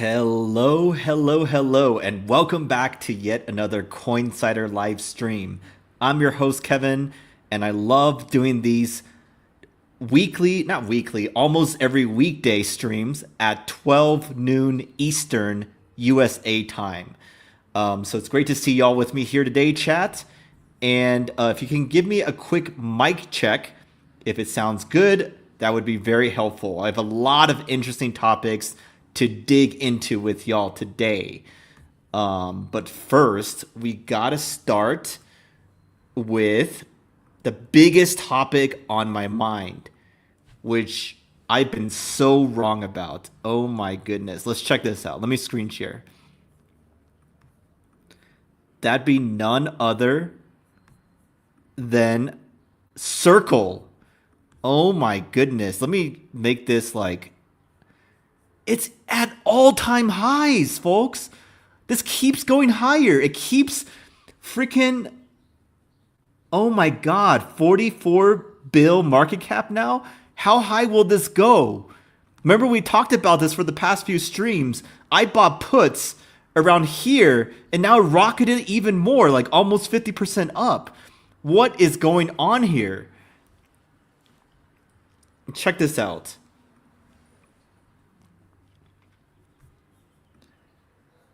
Hello, hello, hello, and welcome back to yet another Coinsider live stream. I'm your host, Kevin, and I love doing these weekly, not weekly, almost every weekday streams at 12 noon Eastern USA time. So it's great to see y'all with me here today, chat. And if you can give me a quick mic check, if it sounds good, that would be very helpful. I have a lot of interesting topics to dig into with y'all today. But first, we gotta start with the biggest topic on my mind, which I've been so wrong about. Oh my goodness. Let's check this out. Let me screen share. That'd be none other than Circle. Oh my goodness. Let me make this like it's at all-time highs, folks. This keeps going higher. It keeps freaking oh my god, 44 bill market cap now? How high will this go? Remember we talked about this for the past few streams. I bought puts around here and now rocketed even more, like almost 50% up. What is going on here? Check this out.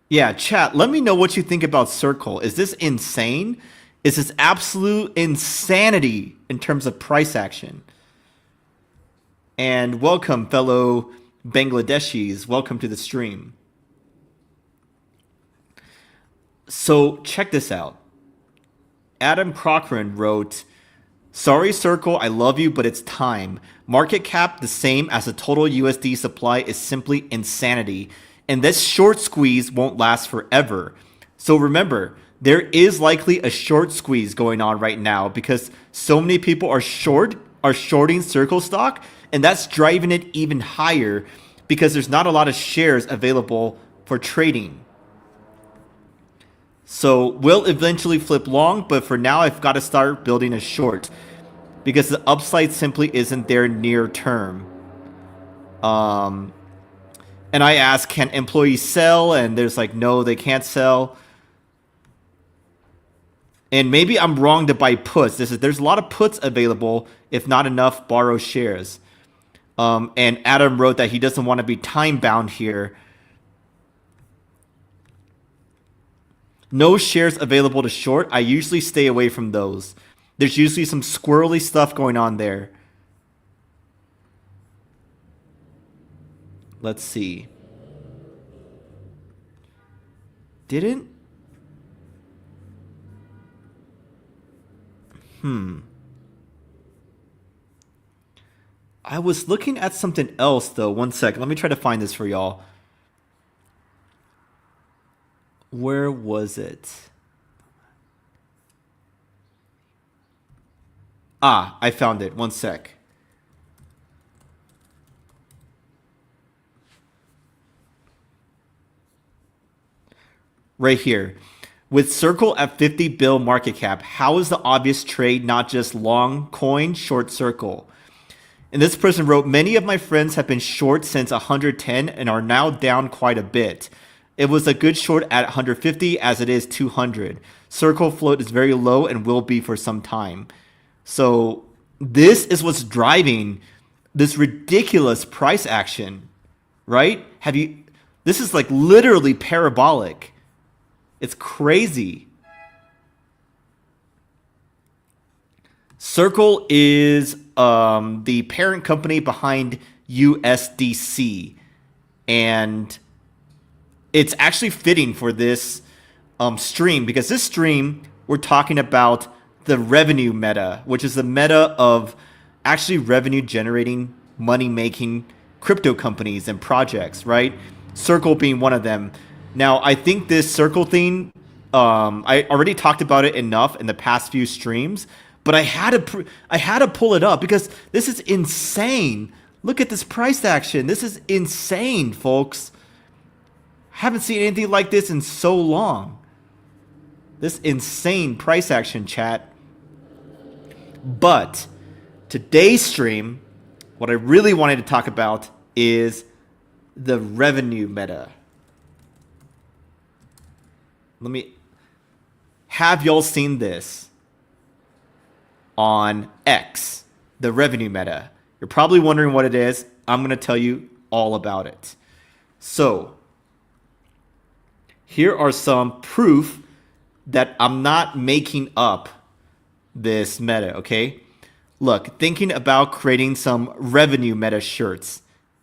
Yeah, chat, let me know what you think about Circle. Is this insane? Is this absolute insanity in terms of price action? And welcome, fellow Bangladeshis. Welcome to the stream. So check this out. Adam Cochran wrote, "Sorry, Circle, I love you, but it's time. Market cap the same as the total USD supply is simply insanity. And this short squeeze won't last forever." So remember, there is likely a short squeeze going on right now because so many people are shorting Circle stock, and that's driving it even higher because there's not a lot of shares available for trading. So we'll eventually flip long, but for now I've got to start building a short because the upside simply isn't there near term. And I asked, can employees sell? And there's like, no, they can't sell. And maybe I'm wrong to buy puts. There's a lot of puts available, if not enough borrow shares. And Adam wrote that he doesn't want to be time bound here. No shares available to short. I usually stay away from those. There's usually some squirrely stuff going on there. Let's see. Didn't? I was looking at something else though. One second. Let me try to find this for y'all. Where was it? Ah, I found it. One sec. Right here. With Circle at 50 bill market cap, how is the obvious trade not just long coin, short Circle? And this person wrote, many of my friends have been short since 110 and are now down quite a bit. It was a good short at 150 as it is 200. Circle float is very low and will be for some time. So this is what's driving this ridiculous price action, right? This is like literally parabolic. It's crazy. Circle is the parent company behind USDC. And it's actually fitting for this stream because this stream, we're talking about the revenue meta, which is the meta of actually revenue generating, money making crypto companies and projects, right? Circle being one of them. Now, I think this Circle thing, I already talked about it enough in the past few streams, but I had to pull it up because this is insane. Look at this price action. This is insane, folks. Haven't seen anything like this in so long. This insane price action, chat. But today's stream, what I really wanted to talk about is the revenue meta. let me have y'all seen this on X, the revenue meta? You're probably wondering what it is. I'm going to tell you all about it. So, here are some proof that I'm not making up this meta, okay? Look, thinking about creating some revenue meta shirts.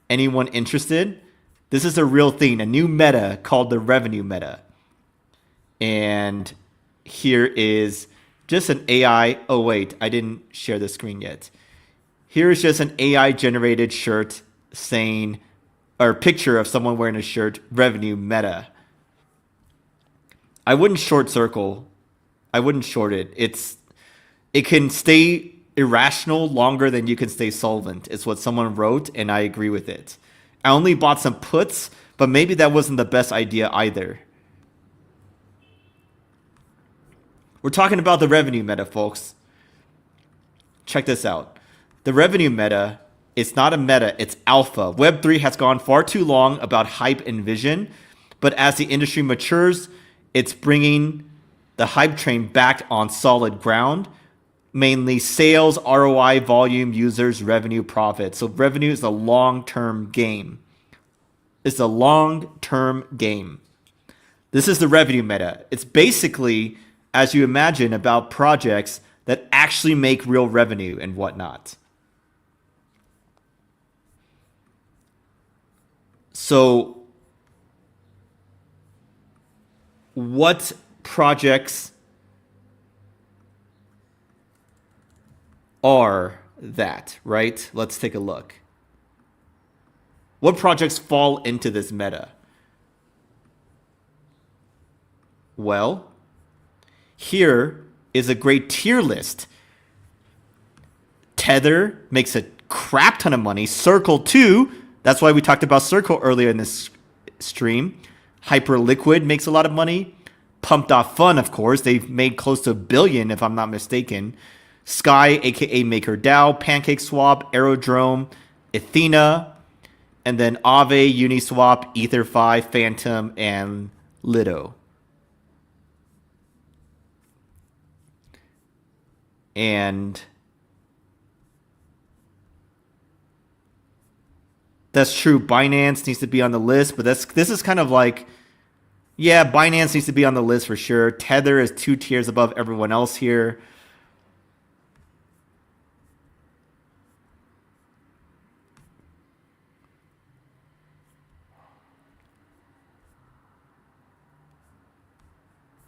Anyone interested? This is a real thing, a new meta called the revenue meta. And here is just an AI. Oh, wait, I didn't share the screen yet. Here's just an AI generated shirt saying, or picture of someone wearing a shirt, revenue meta. I wouldn't short Circle. I wouldn't short it. It can stay irrational longer than you can stay solvent. It's what someone wrote, and I agree with it. I only bought some puts, but maybe that wasn't the best idea either. We're talking about the revenue meta, folks. Check this out. The revenue meta is not a meta, it's alpha. Web3 has gone far too long about hype and vision, but as the industry matures, it's bringing the hype train back on solid ground, mainly sales, ROI, volume, users, revenue, profit. So revenue is a long-term game. It's a long-term game. This is the revenue meta. It's basically, as you imagine, about projects that actually make real revenue and whatnot. So what projects are that, right? Let's take a look. What projects fall into this meta? Well, here is a great tier list. Tether makes a crap ton of money. Circle too. That's why we talked about Circle earlier in this stream. Hyperliquid makes a lot of money. Pump.Fun, of course. They've made close to $1 billion, if I'm not mistaken. Sky, aka MakerDAO, PancakeSwap, Aerodrome, Athena, and then Aave, Uniswap, EtherFi, Phantom, and Lido. And that's true. Binance needs to be on the list, but this is kind of like, yeah, Binance needs to be on the list for sure. Tether is 2 tiers above everyone else here.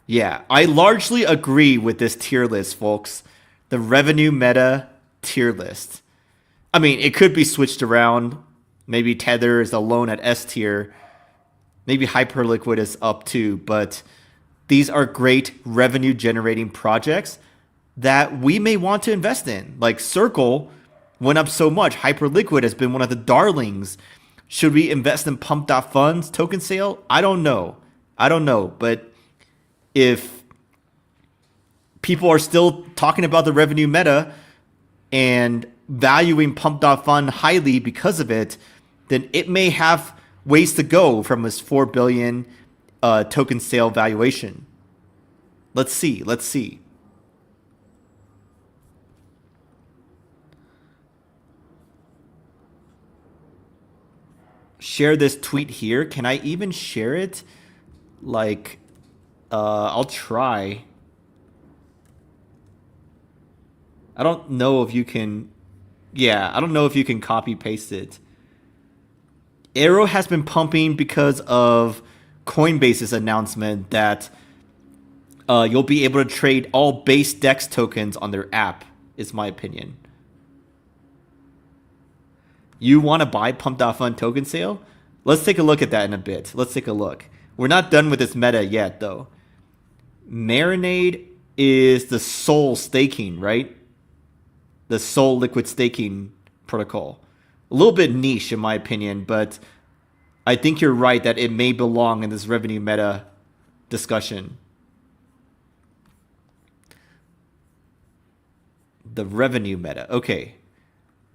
Yeah, I largely agree with this tier list, folks. The revenue meta tier list. I mean, it could be switched around. Maybe Tether is alone at S tier. Maybe Hyperliquid is up too. But these are great revenue generating projects that we may want to invest in. Like Circle went up so much. Hyperliquid has been one of the darlings. Should we invest in Pump.Fun's token sale? I don't know. But if people are still talking about the revenue meta and valuing Pump.Fun highly because of it, then it may have ways to go from its 4 billion token sale valuation. Let's see. Share this tweet here. Can I even share it? Like, I'll try. I don't know if you can. Yeah, I don't know if you can copy paste it. Arrow has been pumping because of Coinbase's announcement that you'll be able to trade all base DEX tokens on their app, is my opinion. You want to buy Pump.Fun token sale? Let's take a look at that in a bit. Let's take a look. We're not done with this meta yet, though. Marinade is the Sol staking, right? The Sol liquid staking protocol. A little bit niche in my opinion, but I think you're right that it may belong in this revenue meta discussion. The revenue meta. Okay.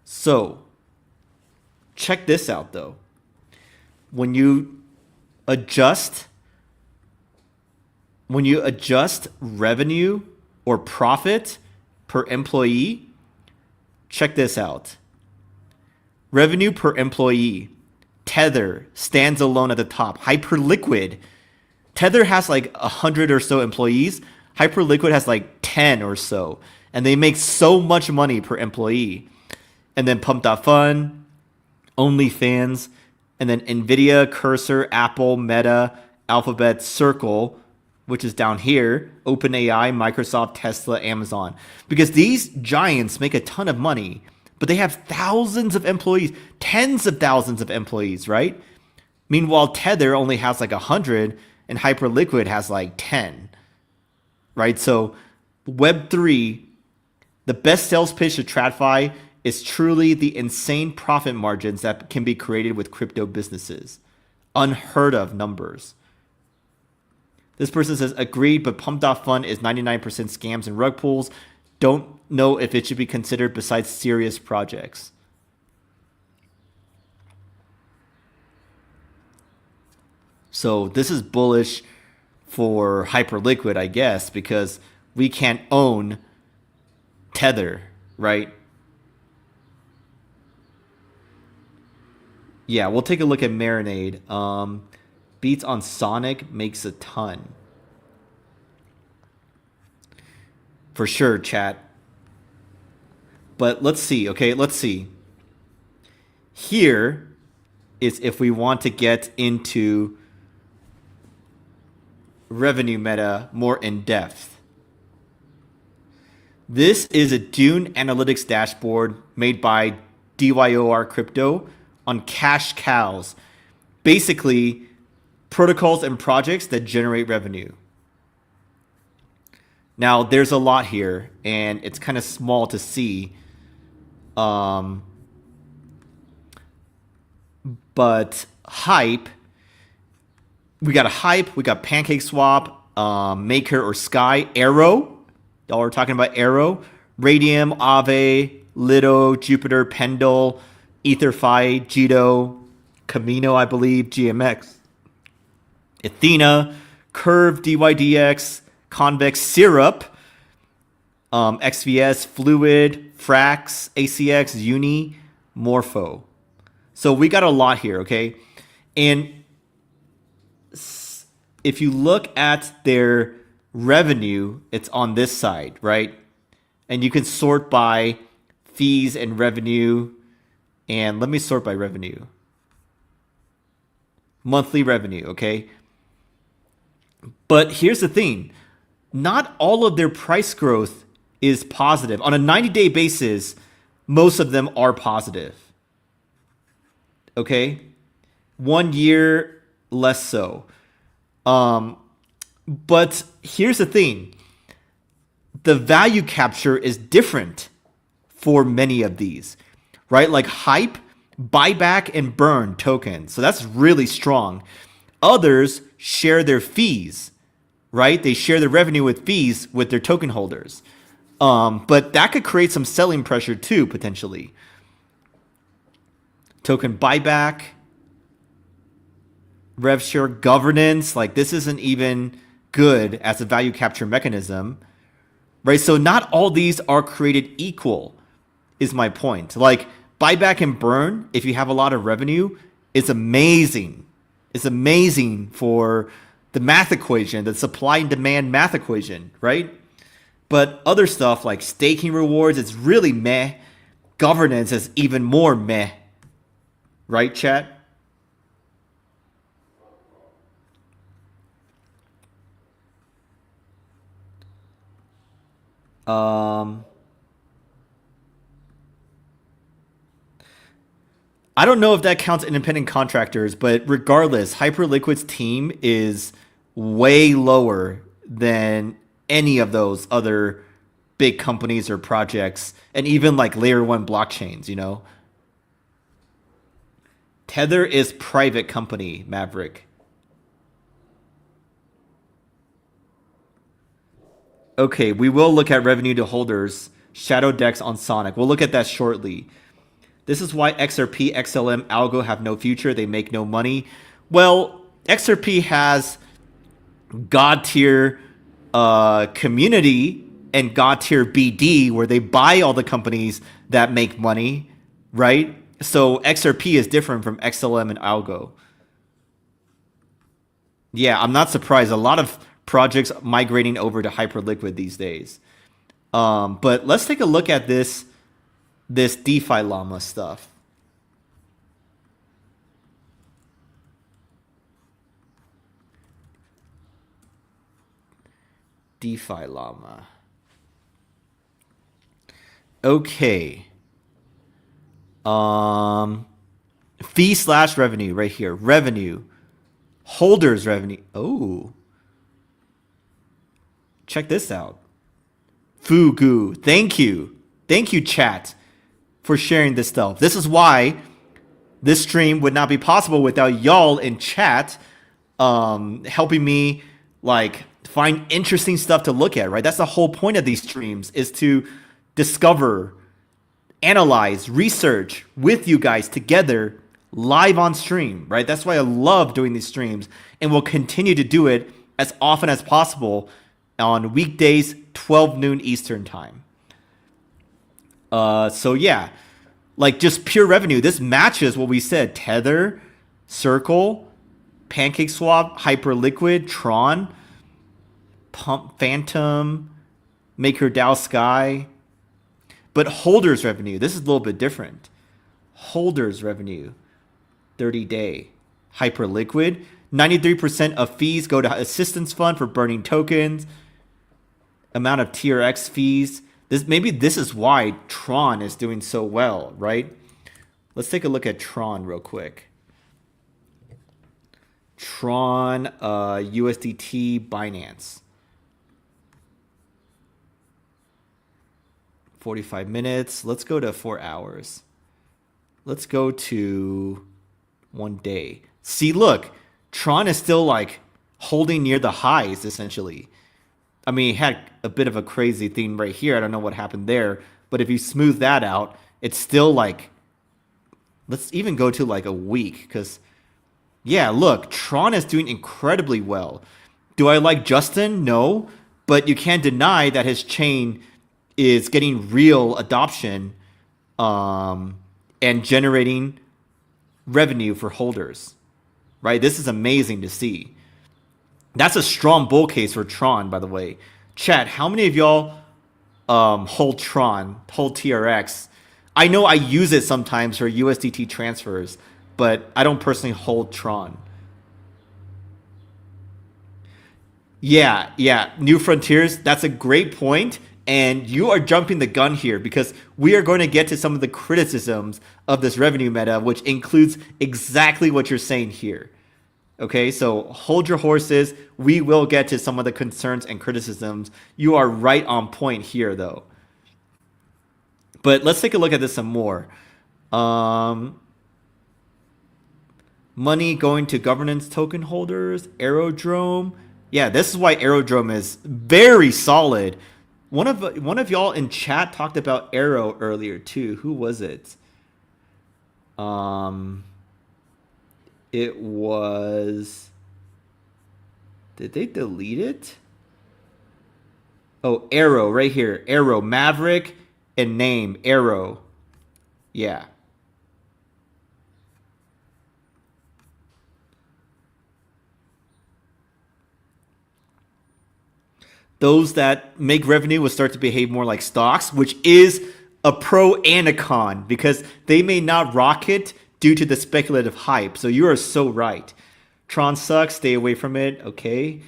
So, check this out though. When you adjust when you adjust revenue or profit per employee, check this out. Revenue per employee. Tether stands alone at the top. Hyperliquid. Tether has like 100 or so employees. Hyperliquid has like 10 or so. And they make so much money per employee. And then Pump.Fun, OnlyFans, and then Nvidia, Cursor, Apple, Meta, Alphabet, Circle, which is down here, OpenAI, Microsoft, Tesla, Amazon. Because these giants make a ton of money, but they have thousands of employees, tens of thousands of employees, right? Meanwhile, Tether only has like 100 and Hyperliquid has like 10, right? So Web3, the best sales pitch to TradFi is truly the insane profit margins that can be created with crypto businesses. Unheard of numbers. This person says, agreed, but Pump.Fun is 99% scams and rug pulls. Don't know if it should be considered besides serious projects. So this is bullish for Hyperliquid, I guess, because we can't own Tether, right? Yeah, we'll take a look at Marinade. Beats on Sonic makes a ton. For sure, chat. But let's see, okay? Let's see. Here is if we want to get into revenue meta more in depth. This is a Dune Analytics dashboard made by DYOR Crypto on cash cows. Basically, protocols and projects that generate revenue. Now, there's a lot here, and it's kind of small to see. But Hype, we got a Hype, we got PancakeSwap, Maker or Sky, Arrow. Y'all are talking about Arrow, Radium, Aave, Lido, Jupiter, Pendle, EtherFi, Jito, Camino, I believe, GMX, Athena, Curve, DYDX, Convex, Syrup, XVS, Fluid, Frax, ACX, Uni, Morpho. So we got a lot here, okay? And if you look at their revenue, it's on this side, right? And you can sort by fees and revenue. And let me sort by revenue. Monthly revenue, okay? But here's the thing. Not all of their price growth is positive. On a 90-day basis, most of them are positive. Okay? 1 year, less so. But here's the thing. The value capture is different for many of these, right? Like Hype, buyback and burn tokens. So that's really strong. Others share their fees, right? They share the revenue with fees with their token holders. But that could create some selling pressure too, potentially. Token buyback, rev share governance, like this isn't even good as a value capture mechanism, right? So not all these are created equal, is my point. Like buyback and burn, if you have a lot of revenue, is amazing. It's amazing for the math equation, the supply and demand math equation, right? But other stuff like staking rewards, it's really meh. Governance is even more meh. Right, chat? I don't know if that counts independent contractors, but regardless, Hyperliquid's team is way lower than any of those other big companies or projects, and even like layer one blockchains, you know? Tether is private company, Maverick. Okay, we will look at revenue to holders, Shadow Dex on Sonic. We'll look at that shortly. This is why XRP, XLM, Algo have no future. They make no money. Well, XRP has God tier community and God tier BD, where they buy all the companies that make money, right? So XRP is different from XLM and Algo. Yeah, I'm not surprised. A lot of projects migrating over to Hyperliquid these days. But let's take a look at this DeFi Llama stuff. DeFi Llama. Okay. Fee slash revenue right here. Revenue. Holders revenue. Oh. Check this out. Fugu. Thank you. Thank you, chat, for sharing this stuff. This is why this stream would not be possible without y'all in chat helping me like find interesting stuff to look at, right? That's the whole point of these streams, is to discover, analyze, research with you guys together live on stream, right? That's why I love doing these streams, and will continue to do it as often as possible on weekdays, 12 noon Eastern time. So yeah, like just pure revenue. This matches what we said: Tether, Circle, PancakeSwap, Hyperliquid, Tron, Pump, Phantom, MakerDAO, Sky. But holders revenue, this is a little bit different. Holders revenue, 30-day. Hyperliquid, 93% of fees go to assistance fund for burning tokens. Amount of TRX fees. Maybe this is why Tron is doing so well, right? Let's take a look at Tron real quick. Tron, USDT, Binance. 45 minutes. Let's go to 4 hours. Let's go to 1 day. See, look, Tron is still like holding near the highs, essentially. I mean, it had a bit of a crazy thing right here. I don't know what happened there. But if you smooth that out, it's still like, let's even go to like a week. Because, yeah, look, Tron is doing incredibly well. Do I like Justin? No. But you can't deny that his chain is getting real adoption and generating revenue for holders, right? This is amazing to see. That's a strong bull case for Tron, by the way. Chat, how many of y'all hold Tron, hold TRX? I know I use it sometimes for USDT transfers, but I don't personally hold Tron. Yeah, New Frontiers, that's a great point. And you are jumping the gun here, because we are going to get to some of the criticisms of this revenue meta, which includes exactly what you're saying here. Okay, so hold your horses. We will get to some of the concerns and criticisms. You are right on point here, though. But let's take a look at this some more. Money going to governance token holders, Aerodrome. Yeah, this is why Aerodrome is very solid. One of y'all in chat talked about Arrow earlier too. Who was it? It was. Did they delete it? Oh, Arrow right here. Arrow, Maverick, and name Arrow. Yeah. Those that make revenue will start to behave more like stocks, which is a pro and a con, because they may not rocket due to the speculative hype. So you are so right. Tron sucks. Stay away from it. Okay.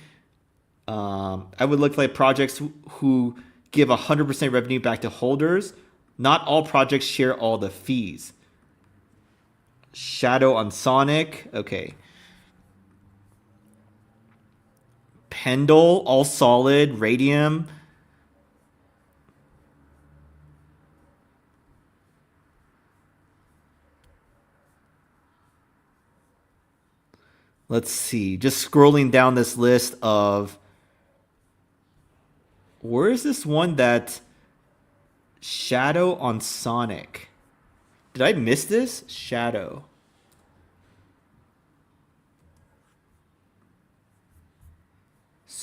I would look like projects who give 100% revenue back to holders. Not all projects share all the fees. Shadow on Sonic. Okay. Pendle, all solid. Radium. Let's see. Just scrolling down this list of... Where is this one that... Shadow on Sonic? Did I miss this? Shadow.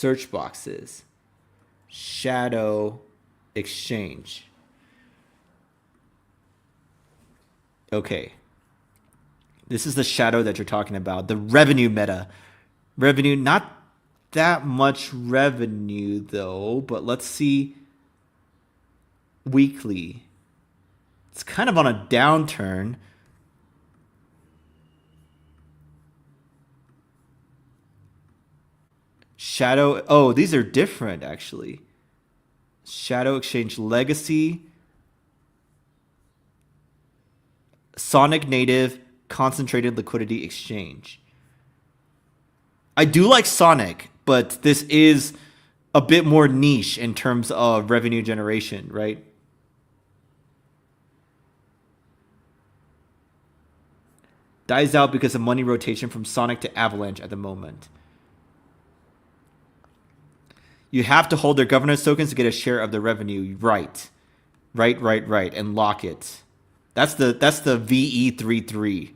search boxes, Shadow Exchange. Okay. This is the shadow that you're talking about. The revenue meta. Revenue, not that much revenue though, but let's see weekly. It's kind of on a downturn. Shadow, oh, these are different actually. Shadow Exchange Legacy, Sonic Native, Concentrated Liquidity Exchange. I do like Sonic, but this is a bit more niche in terms of revenue generation, right? Dies out because of money rotation from Sonic to Avalanche at the moment. You have to hold their governance tokens to get a share of the revenue. Right. Right. And lock it. That's the VE33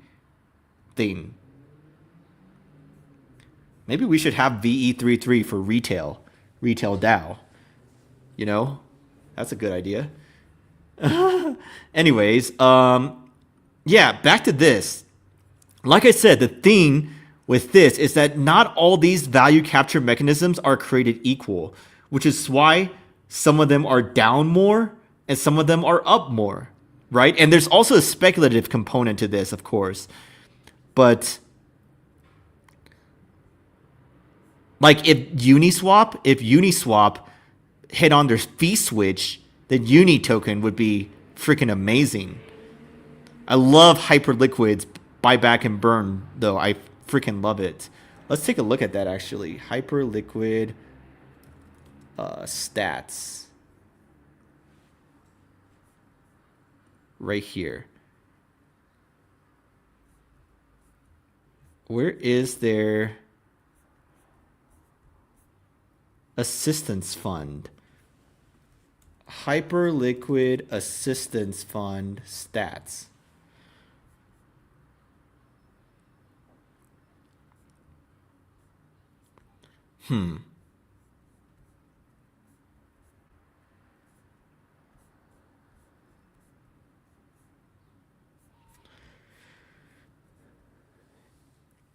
thing. Maybe we should have VE33 for retail DAO. You know? That's a good idea. Anyways, yeah, back to this. Like I said, the thing with this is that not all these value capture mechanisms are created equal, which is why some of them are down more and some of them are up more, right? And there's also a speculative component to this, of course. But like if Uniswap hit on their fee switch, then Uni token would be freaking amazing. I love Hyperliquid's buyback and burn though. I freaking love it. Let's take a look at that actually. Hyperliquid stats. Right here. Where is their assistance fund? Hyperliquid assistance fund stats.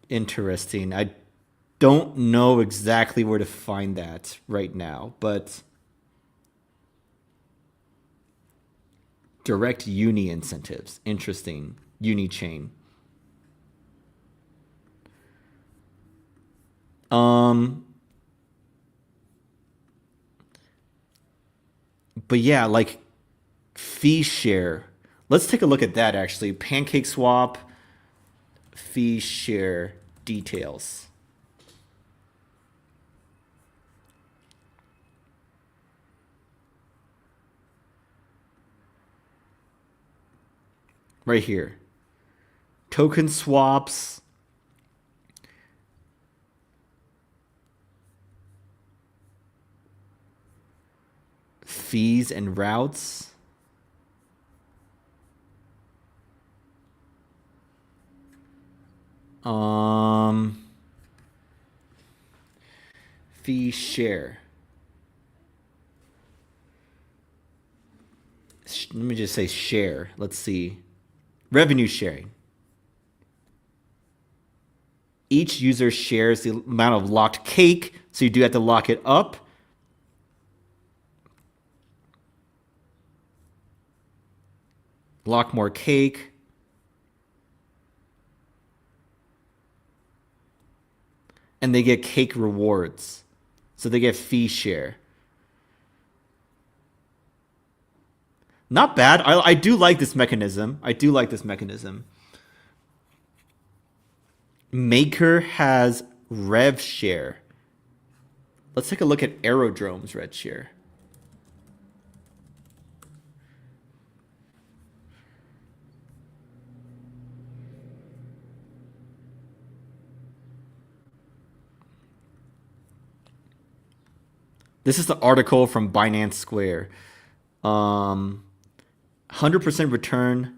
Interesting. I don't know exactly where to find that right now, but direct uni incentives. Interesting. Uni chain. But yeah, like fee share. Let's take a look at that actually. Pancake swap, fee share details. Right here. Token swaps. Fees and routes. Fee share. Let me just say share. Let's see. Revenue sharing. Each user shares the amount of locked cake, so you do have to lock it up. Lock more cake. And they get cake rewards. So they get fee share. Not bad. I do like this mechanism. Maker has rev share. Let's take a look at Aerodrome's rev share. This is the article from Binance Square. 100% return.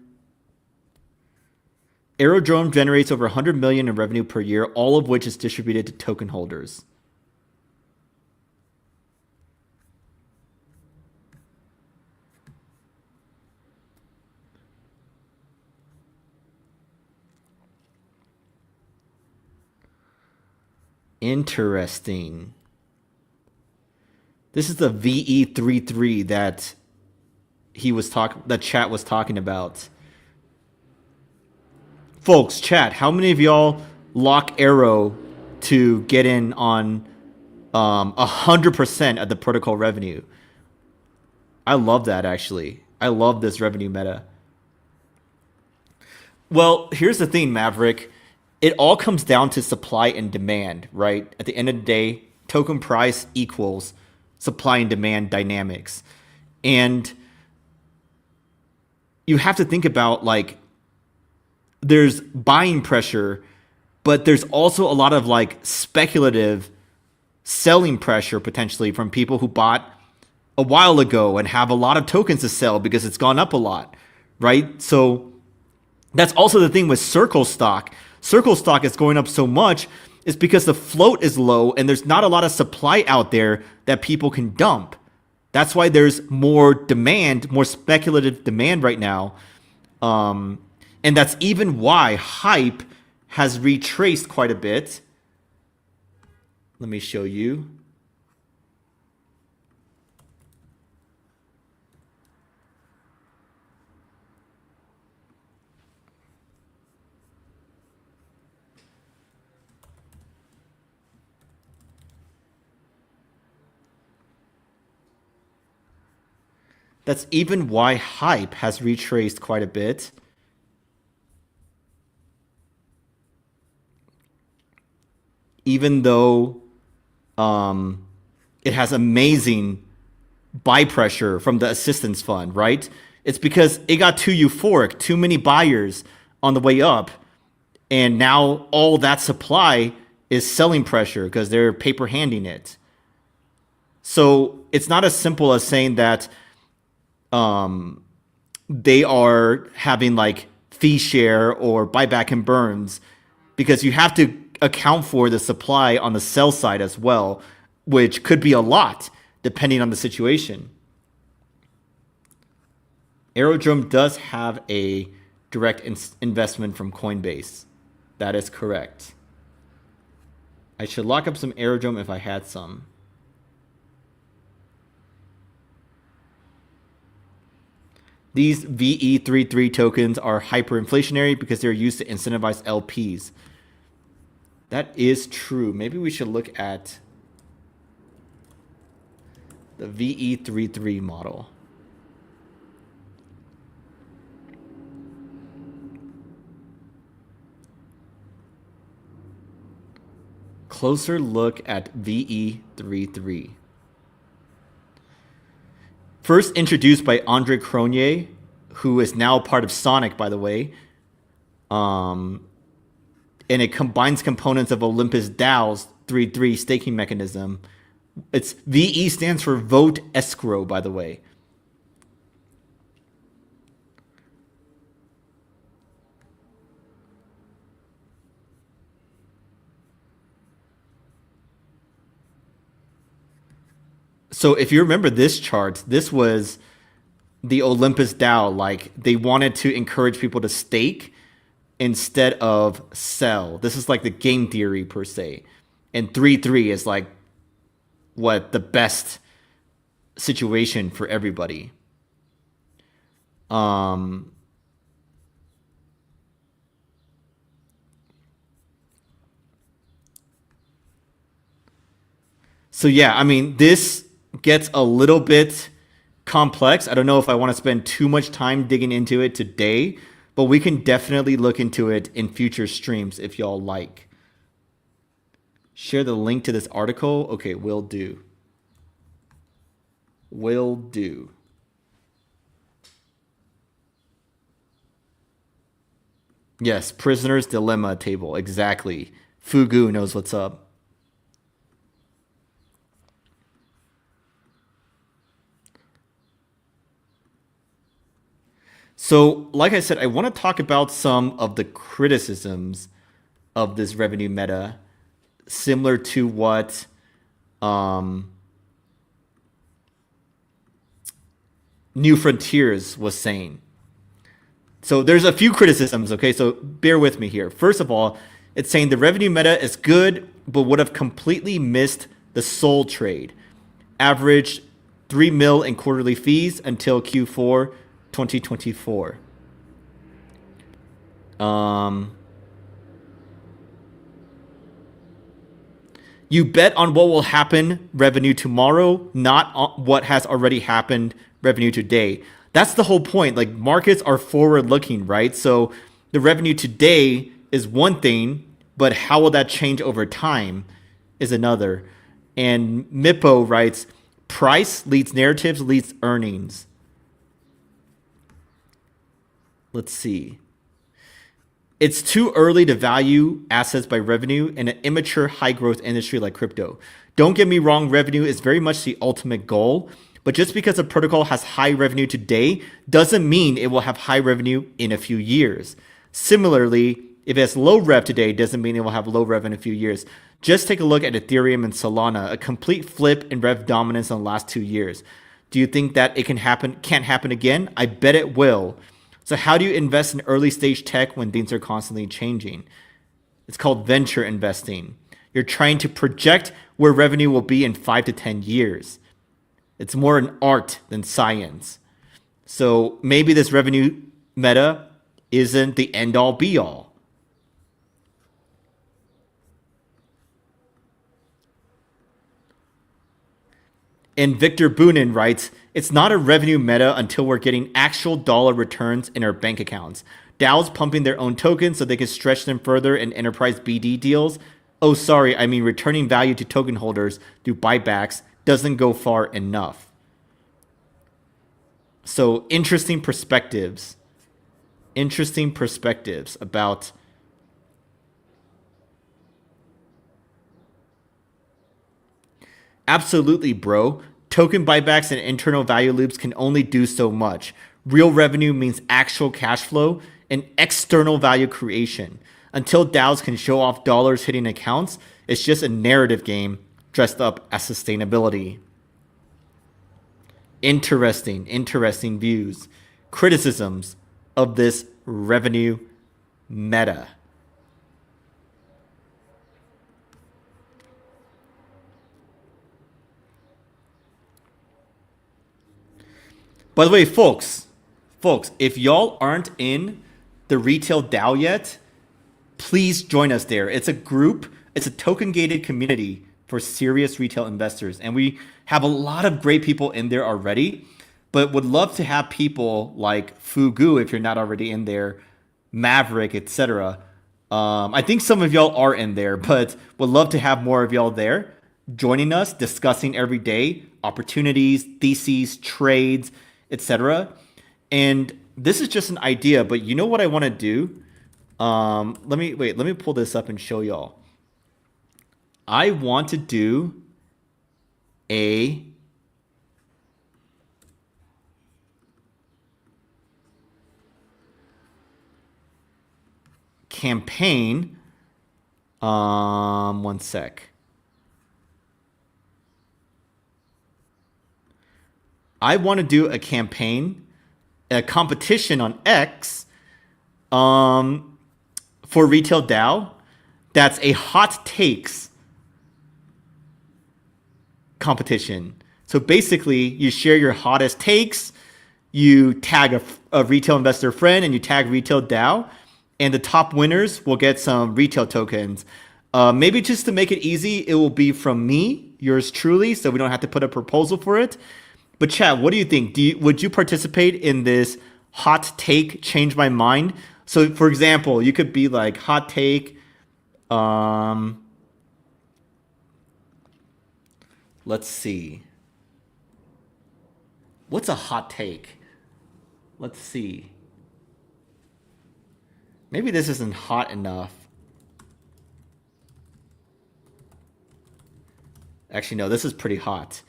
Aerodrome generates over 100 million in revenue per year, all of which is distributed to token holders. Interesting. This is the VE33 that that chat was talking about. Folks, chat, how many of y'all lock Arrow to get in on 100% of the protocol revenue? I love that, actually. I love this revenue meta. Well, here's the thing, Maverick. It all comes down to supply and demand, right? At the end of the day, token price equals supply and demand dynamics. And you have to think about, like, there's buying pressure, but there's also a lot of like speculative selling pressure potentially from people who bought a while ago and have a lot of tokens to sell because it's gone up a lot, right? So that's also the thing with Circle stock. Circle stock is going up so much is because the float is low and there's not a lot of supply out there that people can dump. That's why there's more demand, more speculative demand right now. And that's even why Hype has retraced quite a bit. Let me show you. That's even why Hype has retraced quite a bit. Even though it has amazing buy pressure from the assistance fund, right? It's because it got too euphoric, too many buyers on the way up. And now all that supply is selling pressure because they're paper handing it. So it's not as simple as saying that they are having like fee share or buyback and burns, because you have to account for the supply on the sell side as well, which could be a lot depending on the situation. Aerodrome does have a direct investment from Coinbase. That is correct. I should lock up some Aerodrome if I had some. These VE33 tokens are hyperinflationary because they're used to incentivize LPs. That is true. Maybe we should look at the VE33 model. Closer look at VE33. First introduced by Andre Cronje, who is now part of Sonic, by the way. And it combines components of Olympus DAO's 3-3 staking mechanism. It's VE stands for Vote Escrow, by the way. So if you remember this chart, this was the Olympus DAO. Like, they wanted to encourage people to stake instead of sell. This is like the game theory per se. And 3-3 is like what the best situation for everybody. So yeah, I mean, this gets a little bit complex. I don't know if I want to spend too much time digging into it today, but we can definitely look into it in future streams if y'all like. Share the link to this article. Okay, will do. Will do. Yes, prisoner's dilemma table. Exactly. Fugu knows what's up. So, like I said, I want to talk about some of the criticisms of this revenue meta, similar to what New Frontiers was saying. So there's a few criticisms, okay? So bear with me here. First of all, it's saying the revenue meta is good but would have completely missed the Sol trade. Averaged 3 mil in quarterly fees until Q4 2024. You bet on what will happen revenue tomorrow, not on what has already happened revenue today. That's the whole point. Like, markets are forward looking, right? So the revenue today is one thing, but how will that change over time is another. And Mippo writes, price leads narratives, leads earnings. Let's see. It's too early to value assets by revenue in an immature high growth industry like crypto. Don't get me wrong, revenue is very much the ultimate goal, but just because a protocol has high revenue today doesn't mean it will have high revenue in a few years. Similarly, if it has low rev today doesn't mean it will have low rev in a few years. Just take a look at Ethereum and Solana, a complete flip in rev dominance in the last 2 years. Do you think that it can't happen again? I bet it will. So how do you invest in early stage tech when things are constantly changing? It's called venture investing. You're trying to project where revenue will be in 5 to 10 years. It's more an art than science. So maybe this revenue meta isn't the end all be all. And Victor Boonin writes, it's not a revenue meta until we're getting actual dollar returns in our bank accounts. DAO's pumping their own tokens so they can stretch them further in enterprise BD deals. Oh, sorry, I mean returning value to token holders through buybacks doesn't go far enough. So interesting perspectives. Interesting perspectives about absolutely, bro. Token buybacks and internal value loops can only do so much. Real revenue means actual cash flow and external value creation. Until DAOs can show off dollars hitting accounts, it's just a narrative game dressed up as sustainability. Interesting views. Criticisms of this revenue meta. By the way, folks, if y'all aren't in the retail DAO yet, please join us there. It's a group, it's a token gated community for serious retail investors. And we have a lot of great people in there already, but would love to have people like Fugu, if you're not already in there, Maverick, etc. I think some of y'all are in there, but would love to have more of y'all there joining us, discussing every day opportunities, theses, trades, etc. And this is just an idea, but you know what I want to do? Let me pull this up and show y'all. I want to do a campaign. One sec. I want to do a campaign, a competition on X, for retail DAO. That's a hot takes competition. So basically, you share your hottest takes, you tag a retail investor friend, and you tag retail DAO, and the top winners will get some retail tokens. Maybe just to make it easy, it will be from me, yours truly, so we don't have to put a proposal for it. But chat, what do you think? Would you participate in this hot take, change my mind? So for example, you could be like hot take, let's see. What's a hot take? Let's see. Maybe this isn't hot enough. Actually, no, this is pretty hot.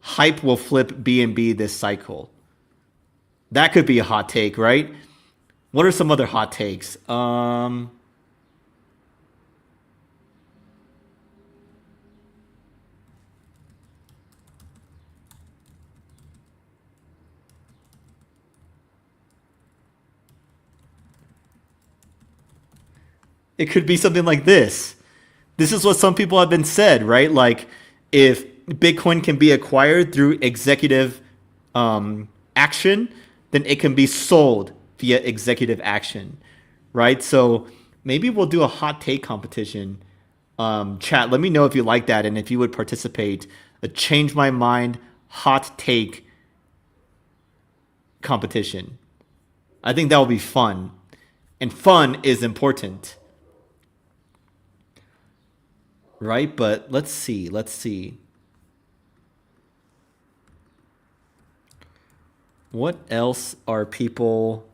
Hype will flip BNB this cycle. That could be a hot take, right? What are some other hot takes? It could be something like this. This is what some people have been said, right? Like if Bitcoin can be acquired through executive action, then it can be sold via executive action, right? So maybe we'll do a hot take competition. Chat, let me know if you like that and if you would participate. A change my mind hot take competition. I think that will be fun. And fun is important. Right? But let's see. Let's see. What else are people...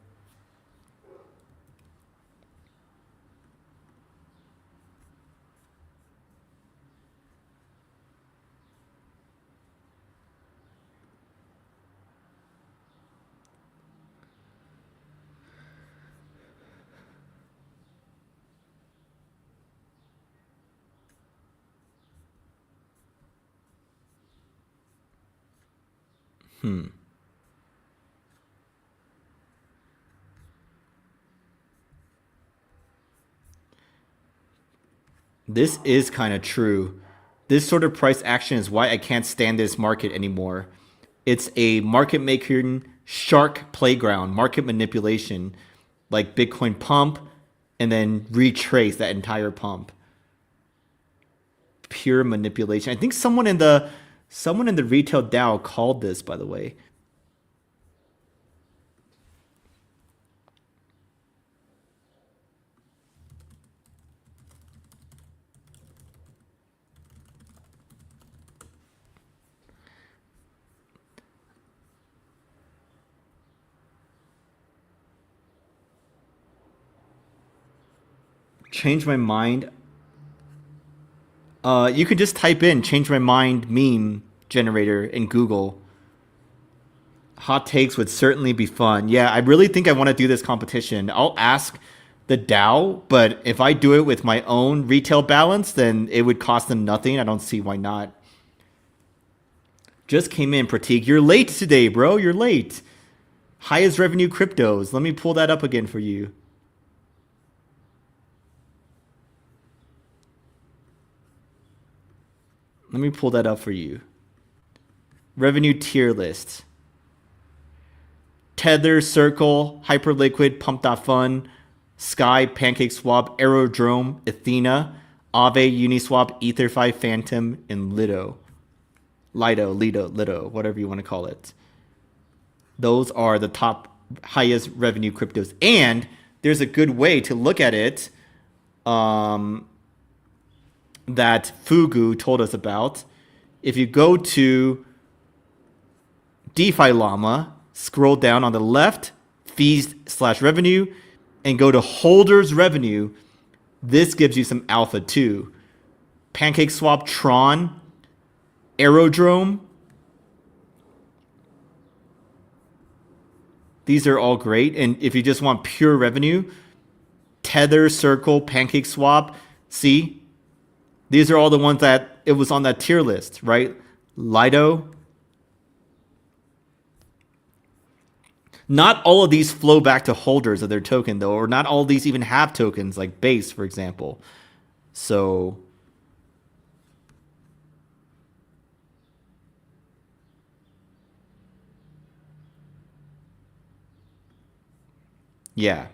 This is kind of true. This sort of price action is why I can't stand this market anymore. It's a market making shark playground, market manipulation, like Bitcoin pump and then retrace that entire pump. Pure manipulation. I think someone in the retail DAO called this, by the way. Change my mind. You could just type in "change my mind" meme generator in Google. Hot takes would certainly be fun. Yeah, I really think I want to do this competition. I'll ask the DAO, but if I do it with my own retail balance, then it would cost them nothing. I don't see why not. Just came in, Pratik. You're late today, bro. You're late. Highest revenue cryptos. Let me pull that up again for you. Let me pull that up for you. Revenue tier list. Tether, Circle, Hyperliquid, Pump.Fun, Sky, PancakeSwap, Aerodrome, Athena, Aave, Uniswap, EtherFi, Phantom, and Lido. Lido, whatever you want to call it. Those are the top highest revenue cryptos. And there's a good way to look at it that Fugu told us about. If you go to DeFi Llama, scroll down on the left, fees/revenue, and go to holders revenue. This gives you some alpha too. PancakeSwap, Tron, Aerodrome. These are all great. And if you just want pure revenue, Tether, Circle, PancakeSwap, see? These are all the ones that it was on that tier list, right? Lido. Not all of these flow back to holders of their token, though, or not all of these even have tokens, like Base, for example. So, yeah.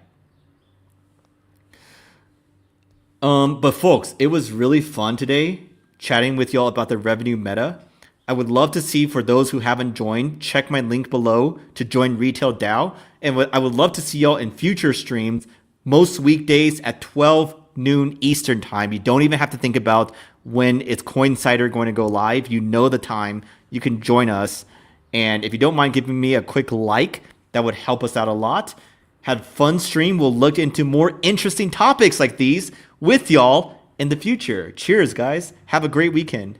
But folks, it was really fun today chatting with y'all about the revenue meta. I would love to see, for those who haven't joined, check my link below to join Retail DAO. And I would love to see y'all in future streams, most weekdays at 12 noon Eastern time. You don't even have to think about when it's Coincider going to go live. You know the time. You can join us. And if you don't mind giving me a quick like, that would help us out a lot. Had fun stream. We'll look into more interesting topics like these with y'all in the future. Cheers, guys. Have a great weekend.